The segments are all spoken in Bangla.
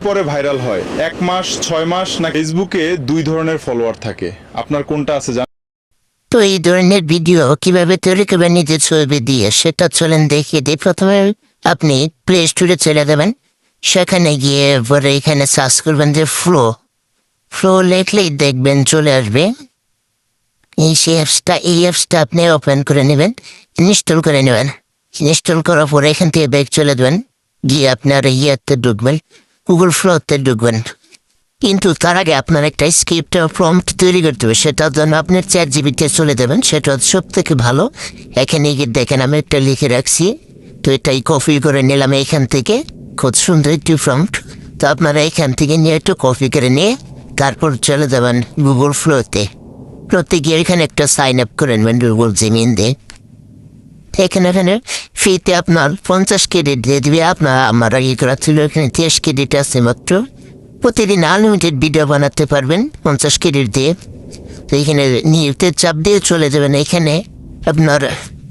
পরে ভাইরাল হয়? 1 মাস, 6 মাস, না ফেসবুকে 2 ধরনের ফলোয়ার থাকে? আপনার কোনটা আছে জানেন? তো এই ধরনের ভিডিও কিভাবে তৈরি করবেন নিজের ছবি দিয়ে সেটা চলেন দেখিয়ে দিই। প্রথমে আপনি প্লে স্টোরে চলে যাবেন, সেখানে গিয়ে পরে এখানে সার্চ করবেন যে ফ্লো। ফ্লো লিখলেই দেখবেন চলে আসবে। এই অ্যাপসটা আপনি ওপেন করে নেবেন, ইনস্টল করে নেবেন। ইনস্টল করার পরে এখান থেকে ব্যাক চলে দেবেন, গিয়ে আপনার ইয়েতে ঢুকবেন, গুগল ফ্লোতে ঢুকবেন। কিন্তু তার আগে আপনার একটা স্ক্রিপ্ট প্রম্পট তৈরি করতে হবে, সেটার জন্য আপনার ChatGPT চলে যাবেন, সেটা সব থেকে ভালো। এখানে গিয়ে দেখেন আমি একটা লিখে রাখছি, তো এটাই কপি করে নিলাম এখান থেকে। খুব সুন্দর একটি প্রম্পট। তো আপনারা এখান থেকে নিয়ে একটু কপি করে নিয়ে তারপর চলে যাবেন গুগল ফ্লোতে গিয়ে এখানে একটা সাইন আপ করে নেবেন গুগল জিমেইল দিয়ে। এখানে ফ্রিতে আপনার 50 ক্রেডিট দিয়ে দিবে। আমার আগে করা ছিল, এখানে 30 ক্রেডিট আছে মাত্র। প্রতিদিন আনলিমিটেড ভিডিও বানাতে পারবেন 50 ক্রেডিট দিয়ে। তো এখানে নিউতে চাপ দিয়ে চলে যাবেন, এখানে আপনার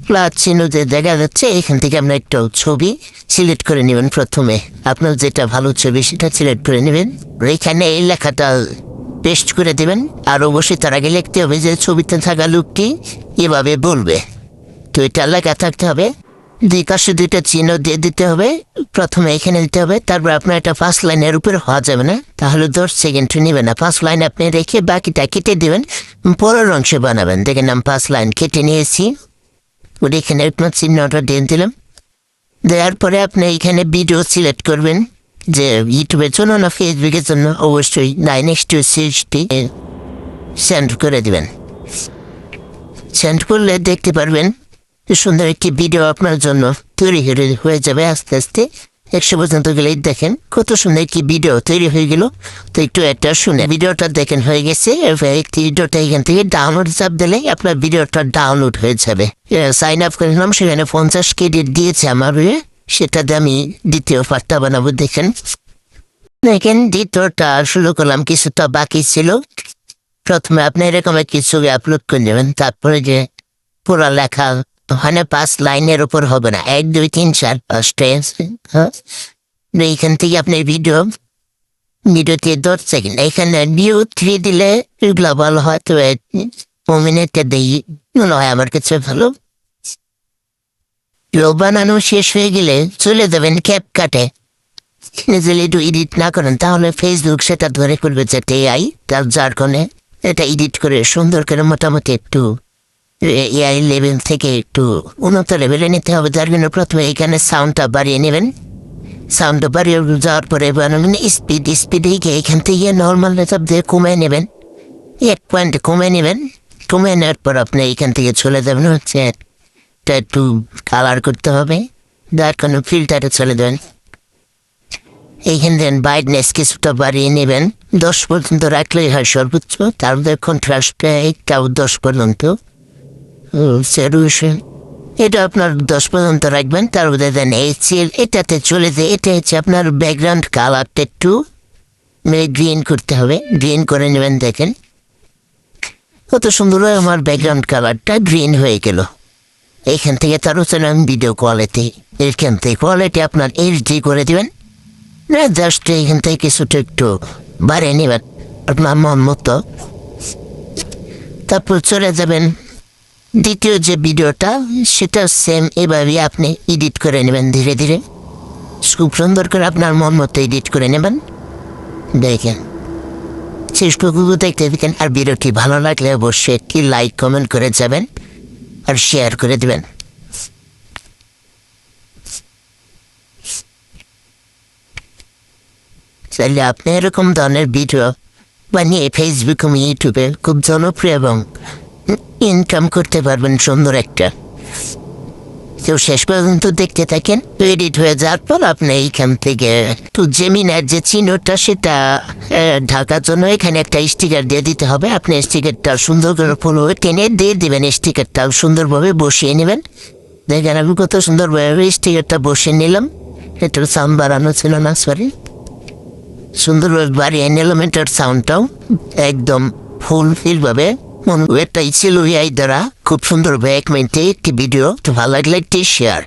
প্লাস চিহ্ন যে দেখা যাচ্ছে, এখান থেকে আপনার একটা ছবি সিলেক্ট করে নেবেন। প্রথমে আপনার যেটা ভালো ছবি সেটা সিলেক্ট করে নেবেন, এখানে এই লেখাটা পেস্ট করে দেবেন। আর অবশ্যই তার আগে লিখতে হবে যে ছবিতে থাকা লোকটি এভাবে বলবে। তো এটা লেখা থাকতে হবে, দুই পাশে 2টা চিহ্ন দিয়ে দিতে হবে। প্রথমে এখানে দিতে হবে, তারপর আপনার এটা 5 লাইনের উপরে হওয়া যাবে না, তাহলে 10 সেকেন্ড নেবে না। 5 লাইন আপনি রেখে বাকিটা কেটে দেবেন, পরের অংশে বানাবেন। দেখেন আমি 5 লাইন কেটে নিয়েছি, ওটা এখানে আপনার চিহ্নটা দিয়ে দিলাম। দেওয়ার পরে আপনি এখানে ভিডিও সিলেক্ট করবেন, যে ইউটিউবের জন্য না ফেসবুকের জন্য। অবশ্যই 9:60 সেন্ড করে দেবেন। সেন্ড করলে দেখতে পারবেন সুন্দর একটি ভিডিও আপনার জন্য তৈরি হয়ে যাবে আস্তে আস্তে। 100 পর্যন্ত গেলেই দেখেন কত সুন্দর একটি ভিডিও তৈরি হয়ে গেল। তো একটু একটা শুনে ভিডিওটা দেখেন হয়ে গেছে। একটি ভিডিওটা এখান থেকে ডাউনলোড চাপ দিলেই আপনার ভিডিওটা ডাউনলোড হয়ে যাবে। সাইন আপ করে নিলাম, সেখানে 50 ক্রেডিট দিয়েছে আমার, সেটা দিয়ে আমি দ্বিতীয় পার্টটা বানাবো। দেখেন দ্বিতীয়টা শুরু করলাম, কিছুটা বাকি ছিল। প্রথমে আপনি এরকম একটি ছবি আপলোড করে নেবেন, তারপরে যে পুরো লেখা ওখানে 5 লাইনের উপর হবে না, 1 2 3 4 5টা। এইখান থেকে আপনি ভিডিওতে 10 সেকেন্ড এখানে ভিউ 3 দিলে এগুলো ভালো হয়। তো মিনিটটা দিই মনে হয় আমার কাছে ভালো। বানানো শেষ হয়ে গেলে চলে যাবেন ক্যাপকাটে। যদি একটু এডিট না করেন তাহলে ফেসবুক সেটা ধরে করবে যে AI, তার যার কারণে এটা এডিট করে সুন্দর করে মোটামুটি একটু AI লেভেল থেকে একটু উন্নত লেভেলে নিতে হবে। যার জন্য প্রথমে এখানে সাউন্ডটা বাড়িয়ে নেবেন। সাউন্ডটা বাড়িয়ে যাওয়ার পরে বানাবেন স্পিডে গিয়ে এখান থেকে নর্মাল লেভেল দিয়ে কমে নেবেন, 1 পয়েন্ট কমে নেবেন। কমে নেওয়ার পর আপনি এখান থেকে চলে যাবেন হচ্ছে এটা একটু কালার করতে হবে, যার কোনো ফিল্টারে চলে যাবেন। এইখান থেকে ব্রাইটনেস কিছুটা বাড়িয়ে নেবেন, 10 পর্যন্ত রাখলেই হয় সর্বোচ্চ। তারপরে কন্ট্রাস্টটা একটাও 10 পর্যন্ত। এটা আপনার 10 পর্যন্ত রাখবেন। তারপরে দেন এটাতে চলে যায়, এটা হচ্ছে আপনার ব্যাকগ্রাউন্ড কালারটা একটু গ্রিন করতে হবে, গ্রিন করে নেবেন। দেখেন কত সুন্দর আমার ব্যাকগ্রাউন্ড কালারটা গ্রিন হয়ে গেল। এইখান থেকে তার চলেন ভিডিও কোয়ালিটি, এইখান থেকে কোয়ালিটি আপনার HD করে দেবেন না, জাস্ট এইখান থেকে কিছুটা একটু বাড়িয়ে নেবেন আপনার মন মতো। তারপর চলে যাবেন দ্বিতীয় যে ভিডিওটা, সেটা সেম এভাবে আপনি এডিট করে নেবেন ধীরে ধীরে, খুব সুন্দর করে আপনার মন মতো এডিট করে নেবেন। দেখেন শেষটুকু দেখতে দেখেন। আর ভিডিওটি ভালো লাগলে অবশ্যই একটি লাইক কমেন্ট করে যাবেন আর শেয়ার করে দেবেন। তাহলে আপনি এরকম ধরনের ভিডিও বানিয়ে ফেসবুক এবং ইউটিউবে খুব জনপ্রিয় এবং ইনকাম করতে পারবেন সুন্দর একটা। কেউ শেষ পর্যন্ত দেখতে থাকেন। এডিট হয়ে যাওয়ার পর আপনি এইখান থেকে তো জেমিনার যে চিহ্নটা সেটা ঢাকার জন্য এখানে একটা স্টিকার দিয়ে দিতে হবে। আপনি স্টিকারটা সুন্দর করে ফলো টেনে দিয়ে দেবেন, স্টিকারটা সুন্দরভাবে বসিয়ে নেবেন। দেখেন আমি কত সুন্দরভাবে স্টিকারটা বসিয়ে নিলাম। এটার সাউন্ড বাড়ানো ছিল না, সরি, সুন্দরভাবে বাড়িয়ে নিলাম। এটার সাউন্ডটাও একদম ফুলফিলভাবে এটাই ছিল এই দ্বারা খুব সুন্দরভাবে 1 মিনিটে একটি ভিডিও। তো ভালো লাগলে একটি শেয়ার।